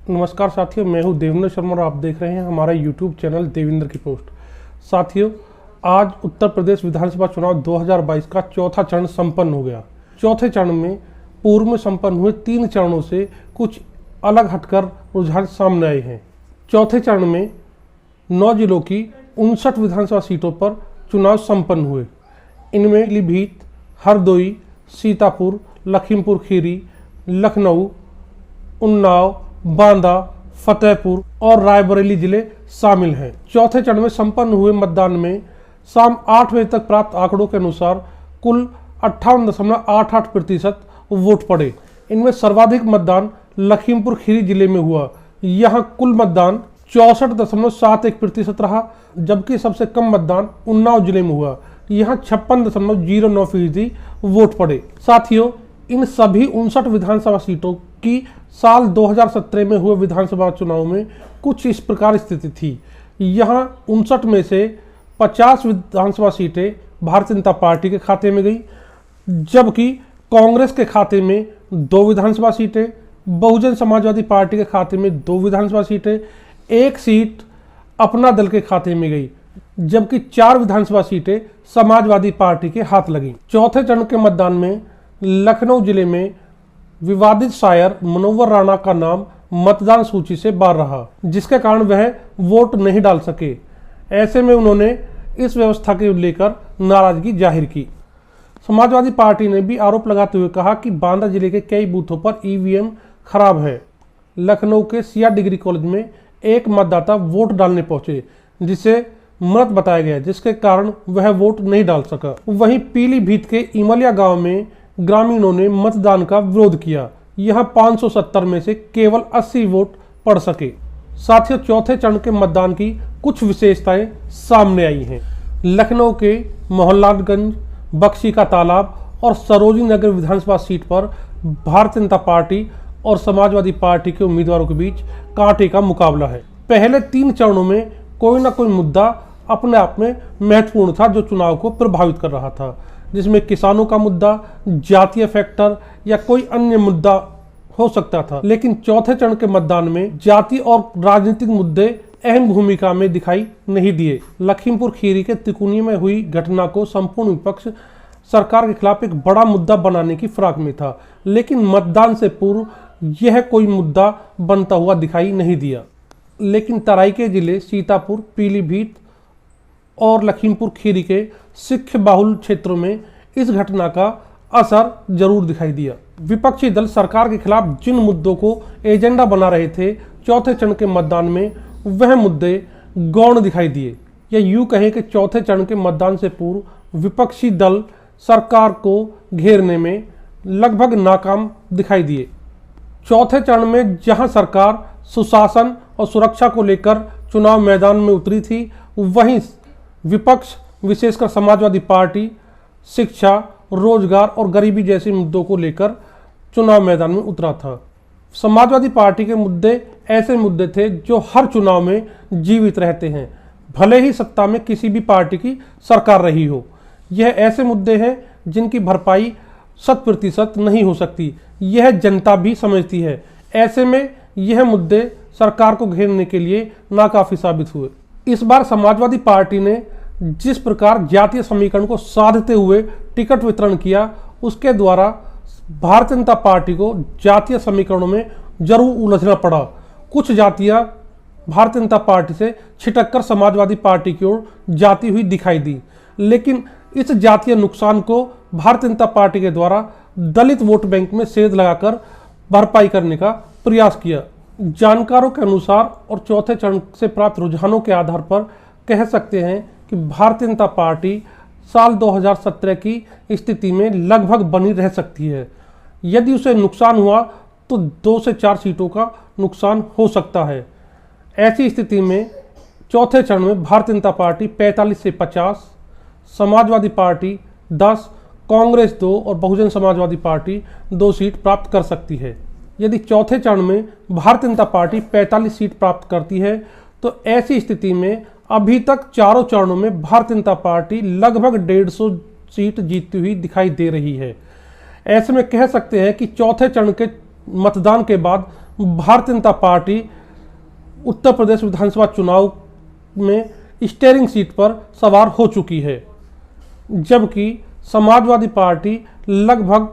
नमस्कार साथियों, मैं हूं देवेंद्र शर्मा और आप देख रहे हैं हमारा यूट्यूब चैनल देवेंद्र की पोस्ट। साथियों, आज उत्तर प्रदेश विधानसभा चुनाव 2022 का चौथा चरण संपन्न हो गया। चौथे चरण में पूर्व में संपन्न हुए 3 चरणों से कुछ अलग हटकर रुझान सामने आए हैं। चौथे चरण में 9 जिलों की 59 विधानसभा सीटों पर चुनाव संपन्न हुए। इनमें पीलीभीत, हरदोई, सीतापुर, लखीमपुर खीरी, लखनऊ, उन्नाव, बांदा, फतेहपुर और रायबरेली जिले शामिल हैं। चौथे चरण में संपन्न हुए मतदान में शाम 8 बजे तक प्राप्त आंकड़ों के अनुसार कुल 58.88% वोट पड़े। इनमें सर्वाधिक मतदान लखीमपुर खीरी जिले में हुआ। यहां कुल मतदान 64.71% रहा, जबकि सबसे कम मतदान उन्नाव जिले में हुआ। यहां 56.09% वोट पड़े। साथियों, इन सभी 59 विधानसभा सीटों की साल 2017 में हुए विधानसभा चुनाव में कुछ इस प्रकार स्थिति थी। यहां 59 में से 50 विधानसभा सीटें भारतीय जनता पार्टी के खाते में गई, जबकि कांग्रेस के खाते में 2 विधानसभा सीटें, बहुजन समाजवादी पार्टी के खाते में 2 विधानसभा सीटें, 1 सीट अपना दल के खाते में गई, जबकि 4 विधानसभा सीटें समाजवादी पार्टी के हाथ लगी। चौथे चरण के मतदान में लखनऊ जिले में विवादित शायर मनोवर राणा का नाम मतदान सूची से बाहर रहा, जिसके कारण वह वोट नहीं डाल सके। ऐसे में उन्होंने इस व्यवस्था के लेकर नाराजगी जाहिर की। समाजवादी पार्टी ने भी आरोप लगाते हुए कहा कि बांदा जिले के कई बूथों पर ईवीएम खराब है। लखनऊ के सिया डिग्री कॉलेज में एक मतदाता वोट डालने पहुंचे, जिसे मृत बताया गया, जिसके कारण वह वोट नहीं डाल सका। वहीं पीलीभीत के इमलिया गांव में ग्रामीणों ने मतदान का विरोध किया। यहां 570 में से केवल 80 वोट पड़ सके। साथियों, चौथे चरण के मतदान की कुछ विशेषताएं सामने आई हैं। लखनऊ के मोहनलालगंज, बख्शी का तालाब और सरोजनी नगर विधानसभा सीट पर भारतीय जनता पार्टी और समाजवादी पार्टी के उम्मीदवारों के बीच कांटे का मुकाबला है। पहले 3 चरणों में कोई ना कोई मुद्दा अपने आप में महत्वपूर्ण था जो चुनाव को प्रभावित कर रहा था, जिसमें किसानों का मुद्दा, जातीय फैक्टर या कोई अन्य मुद्दा हो सकता था। लेकिन चौथे चरण के मतदान में जाति और राजनीतिक मुद्दे अहम भूमिका में दिखाई नहीं दिए। लखीमपुर खीरी के तिकोनी में हुई घटना को संपूर्ण विपक्ष सरकार के खिलाफ एक बड़ा मुद्दा बनाने की फिराक में था, लेकिन मतदान से पूर्व यह कोई मुद्दा बनता हुआ दिखाई नहीं दिया। लेकिन तराई के जिले सीतापुर, पीलीभीत और लखीमपुर खीरी के सिख बाहुल क्षेत्रों में इस घटना का असर जरूर दिखाई दिया। विपक्षी दल सरकार के खिलाफ जिन मुद्दों को एजेंडा बना रहे थे, चौथे चरण के मतदान में वह मुद्दे गौण दिखाई दिए। या यूं कहें कि चौथे चरण के मतदान से पूर्व विपक्षी दल सरकार को घेरने में लगभग नाकाम दिखाई दिए। चौथे चरण में जहां सरकार सुशासन और सुरक्षा को लेकर चुनाव मैदान में उतरी थी, वहीं विपक्ष विशेषकर समाजवादी पार्टी शिक्षा, रोजगार और गरीबी जैसे मुद्दों को लेकर चुनाव मैदान में उतरा था। समाजवादी पार्टी के मुद्दे ऐसे मुद्दे थे जो हर चुनाव में जीवित रहते हैं, भले ही सत्ता में किसी भी पार्टी की सरकार रही हो। यह ऐसे मुद्दे हैं जिनकी भरपाई 100% नहीं हो सकती, यह जनता भी समझती है। ऐसे में यह मुद्दे सरकार को घेरने के लिए नाकाफी साबित हुए। इस बार समाजवादी पार्टी ने जिस प्रकार जातीय समीकरण को साधते हुए टिकट वितरण किया, उसके द्वारा भारतीय जनता पार्टी को जातीय समीकरणों में जरूर उलझना पड़ा। कुछ जातियां भारतीय जनता पार्टी से छिटककर समाजवादी पार्टी की ओर जाती हुई दिखाई दी, लेकिन इस जातीय नुकसान को भारतीय जनता पार्टी के द्वारा दलित वोट बैंक में सेध लगाकर भरपाई करने का प्रयास किया। जानकारों के अनुसार और चौथे चरण से प्राप्त रुझानों के आधार पर कह सकते हैं कि भारतीय जनता पार्टी साल 2017 की स्थिति में लगभग बनी रह सकती है। यदि उसे नुकसान हुआ तो 2 से 4 सीटों का नुकसान हो सकता है। ऐसी स्थिति में चौथे चरण में भारतीय जनता पार्टी 45 से 50, समाजवादी पार्टी 10, कांग्रेस 2 और बहुजन समाजवादी पार्टी 2 सीट प्राप्त कर सकती है। यदि चौथे चरण में भारतीय जनता पार्टी 45 सीट प्राप्त करती है, तो ऐसी स्थिति में अभी तक चारों चरणों में भारतीय जनता पार्टी लगभग 150 सीट जीतती हुई दिखाई दे रही है। ऐसे में कह सकते हैं कि चौथे चरण के मतदान के बाद भारतीय जनता पार्टी उत्तर प्रदेश विधानसभा चुनाव में स्टीयरिंग सीट पर सवार हो चुकी है, जबकि समाजवादी पार्टी लगभग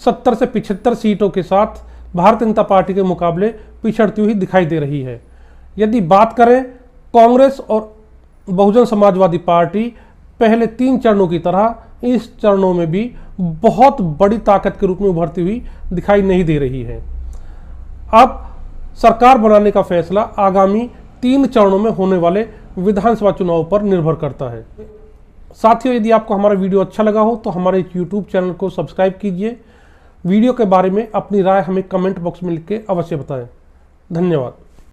70 से 75 सीटों के साथ भारतीय जनता पार्टी के मुकाबले पिछड़ती हुई दिखाई दे रही है। यदि बात करें कांग्रेस और बहुजन समाजवादी पार्टी पहले 3 चरणों की तरह इस चरणों में भी बहुत बड़ी ताकत के रूप में उभरती हुई दिखाई नहीं दे रही है। अब सरकार बनाने का फैसला आगामी 3 चरणों में होने वाले विधानसभा चुनाव पर निर्भर करता है। साथियों, यदि आपको हमारा वीडियो अच्छा लगा हो तो हमारे YouTube चैनल को सब्सक्राइब कीजिए। वीडियो के बारे में अपनी राय हमें कमेंट बॉक्स में लिख के अवश्य बताएं। धन्यवाद।